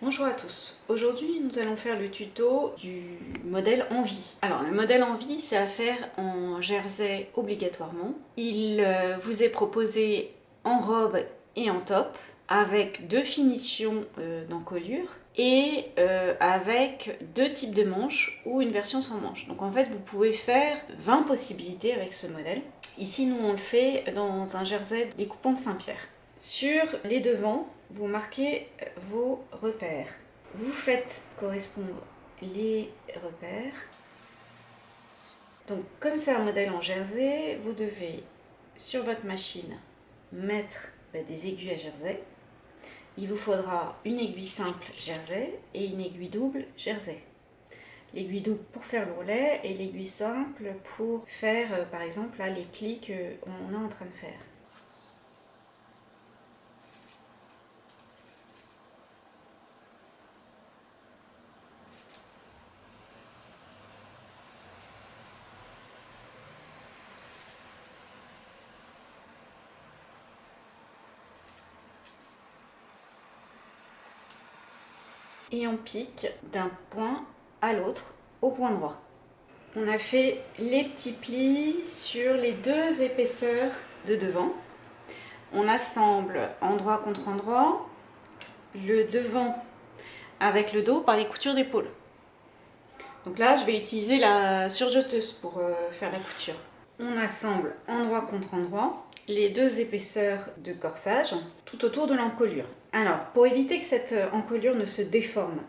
Bonjour à tous, aujourd'hui nous allons faire le tuto du modèle en vie. Alors le modèle en vie c'est à faire en jersey obligatoirement. Il vous est proposé en robe et en top avec deux finitions d'encolure et avec deux types de manches ou une version sans manches. Donc en fait vous pouvez faire 20 possibilités avec ce modèle. Ici nous on le fait dans un jersey découpant de Saint-Pierre. Sur les devants, vous marquez vos repères. Vous faites correspondre les repères. Donc comme c'est un modèle en jersey, vous devez sur votre machine mettre des aiguilles à jersey. Il vous faudra une aiguille simple jersey et une aiguille double jersey. L'aiguille double pour faire l'ourlet et l'aiguille simple pour faire par exemple là, les plis qu'on est en train de faire. Et on pique d'un point à l'autre au point droit. On a fait les petits plis sur les deux épaisseurs de devant. On assemble endroit contre endroit le devant avec le dos par les coutures d'épaule. Donc là, je vais utiliser la surjeteuse pour faire la couture. On assemble endroit contre endroit les deux épaisseurs de corsage tout autour de l'encolure. Alors, pour éviter que cette encolure ne se déforme,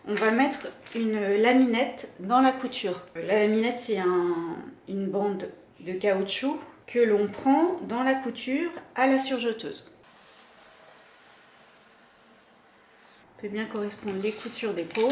on va mettre une laminette dans la couture. La laminette, c'est une bande de caoutchouc que l'on prend dans la couture à la surjeteuse. On fait bien correspondre les coutures d'épaule.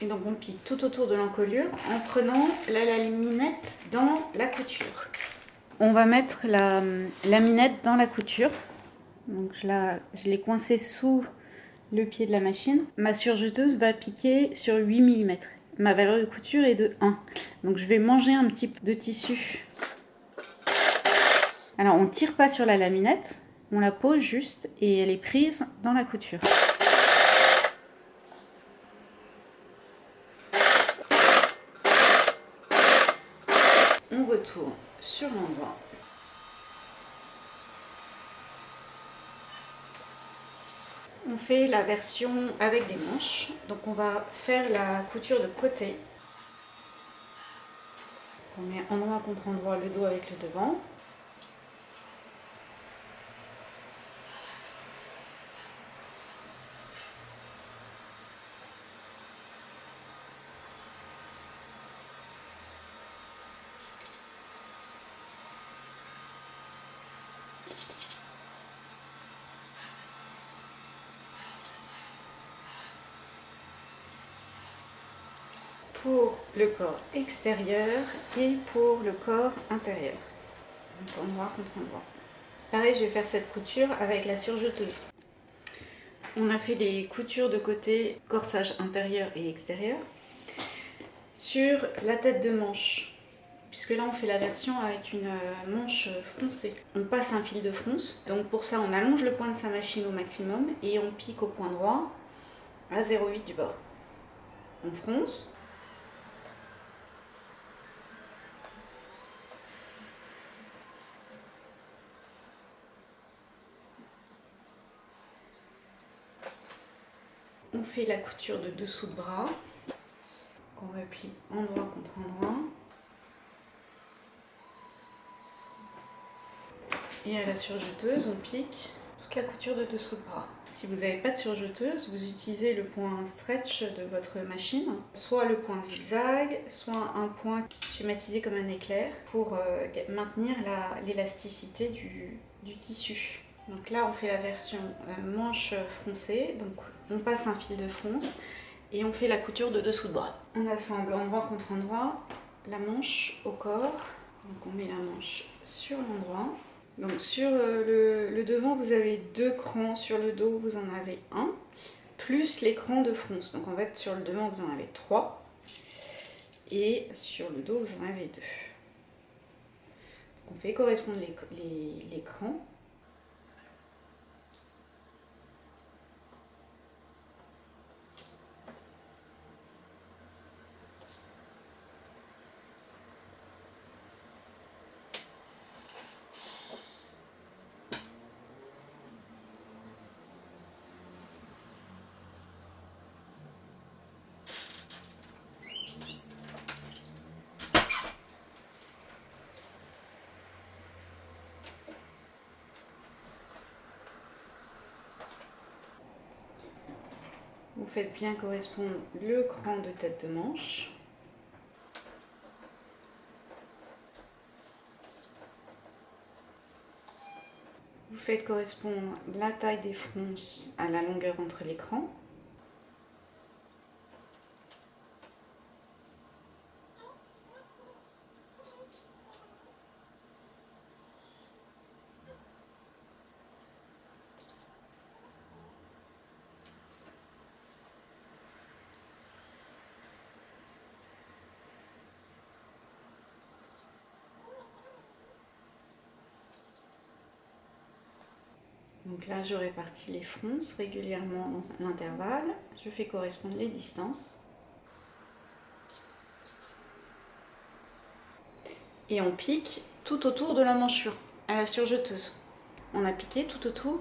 Et donc on pique tout autour de l'encolure en prenant la laminette dans la couture. On va mettre la laminette dans la couture. Donc je l'ai coincée sous le pied de la machine. Ma surjeteuse va piquer sur 8 mm. Ma valeur de couture est de 1. Donc je vais manger un petit peu de tissu. Alors on ne tire pas sur la laminette, on la pose juste et elle est prise dans la couture. On retourne sur l'endroit. On fait la version avec des manches. Donc on va faire la couture de côté. On met endroit contre endroit le dos avec le devant. Pour le corps extérieur et pour le corps intérieur. Donc endroit contre endroit. Pareil, je vais faire cette couture avec la surjeteuse. On a fait des coutures de côté, corsage intérieur et extérieur. Sur la tête de manche, puisque là on fait la version avec une manche froncée. On passe un fil de fronce, donc pour ça on allonge le point de sa machine au maximum et on pique au point droit à 0,8 du bord. On fronce. On fait la couture de dessous de bras, qu'on replie endroit contre endroit. Et à la surjeteuse, on pique toute la couture de dessous de bras. Si vous n'avez pas de surjeteuse, vous utilisez le point stretch de votre machine, soit le point zigzag, soit un point schématisé comme un éclair pour maintenir l'élasticité du tissu. Donc là, on fait la version manche froncée, donc on passe un fil de fronce et on fait la couture de dessous de bras. On assemble endroit contre endroit la manche au corps, donc on met la manche sur l'endroit. Donc sur le devant, vous avez 2 crans, sur le dos, vous en avez 1, plus les crans de fronce. Donc en fait, sur le devant, vous en avez 3, et sur le dos, vous en avez 2. Donc on fait correspondre les crans. Vous faites bien correspondre le cran de tête de manche. Vous faites correspondre la taille des fronces à la longueur entre les crans. Donc là, je répartis les fronces régulièrement dans l'intervalle. Je fais correspondre les distances. Et on pique tout autour de l'emmanchure, à la surjeteuse. On a piqué tout autour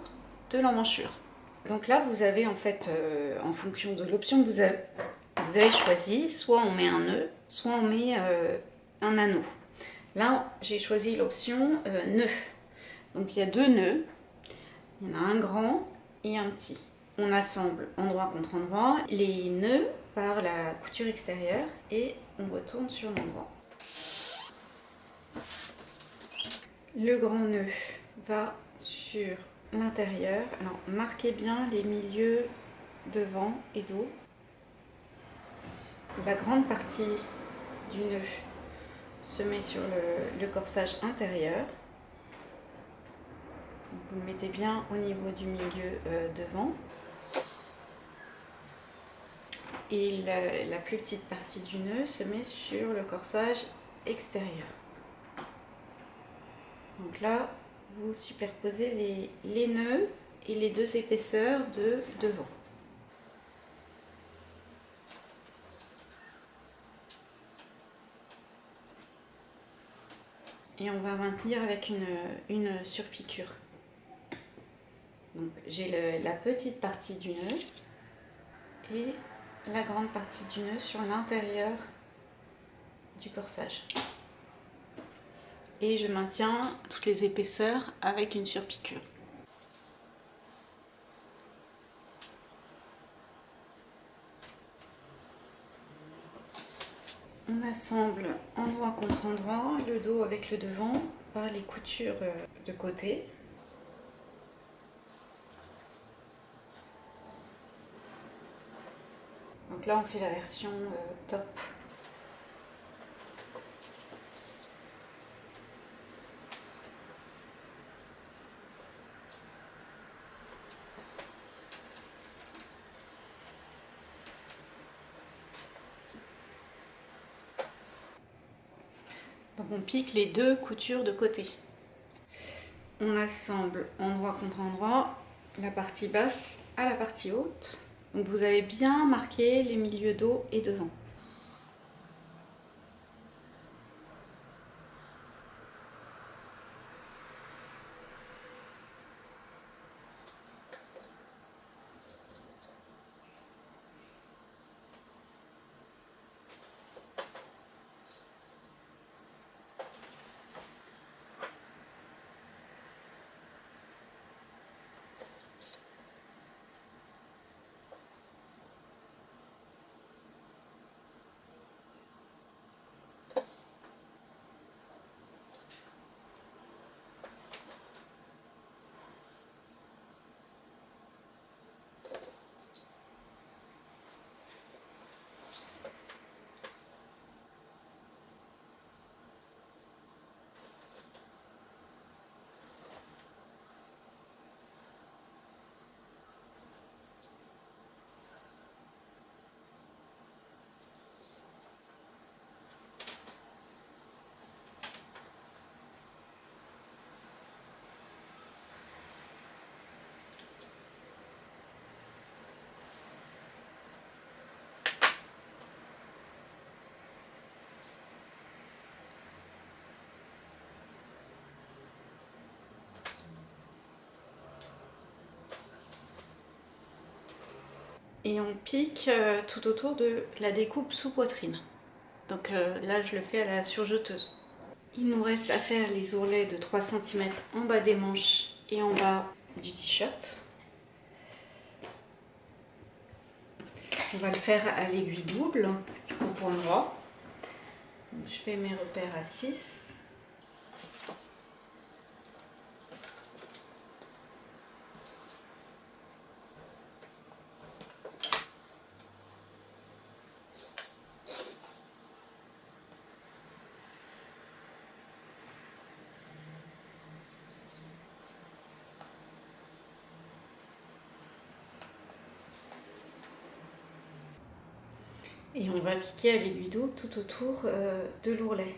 de l'emmanchure. Donc là, vous avez en fait, en fonction de l'option que vous avez choisi, soit on met un nœud, soit on met un anneau. Là, j'ai choisi l'option nœud. Donc il y a 2 nœuds. Il y en a un grand et un petit. On assemble endroit contre endroit les nœuds par la couture extérieure et on retourne sur l'endroit. Le grand nœud va sur l'intérieur. Alors marquez bien les milieux devant et dos. La grande partie du nœud se met sur le corsage intérieur. Vous le mettez bien au niveau du milieu devant. Et la plus petite partie du nœud se met sur le corsage extérieur. Donc là, vous superposez les nœuds et les 2 épaisseurs de devant. Et on va maintenir avec une surpiqûre. Donc j'ai la petite partie du nœud et la grande partie du nœud sur l'intérieur du corsage. Et je maintiens toutes les épaisseurs avec une surpiqûre. On assemble endroit contre endroit, le dos avec le devant, par les coutures de côté. Donc là, on fait la version top. Donc on pique les 2 coutures de côté. On assemble endroit contre endroit, la partie basse à la partie haute. Donc vous avez bien marqué les milieux dos et devant. et on pique tout autour de la découpe sous poitrine. Donc là je le fais à la surjeteuse. Il nous reste à faire les ourlets de 3 cm en bas des manches et en bas du t-shirt. On va le faire à l'aiguille double au point droit. Donc, je fais mes repères à 6. Et on va piquer à l'aiguille double tout autour de l'ourlet.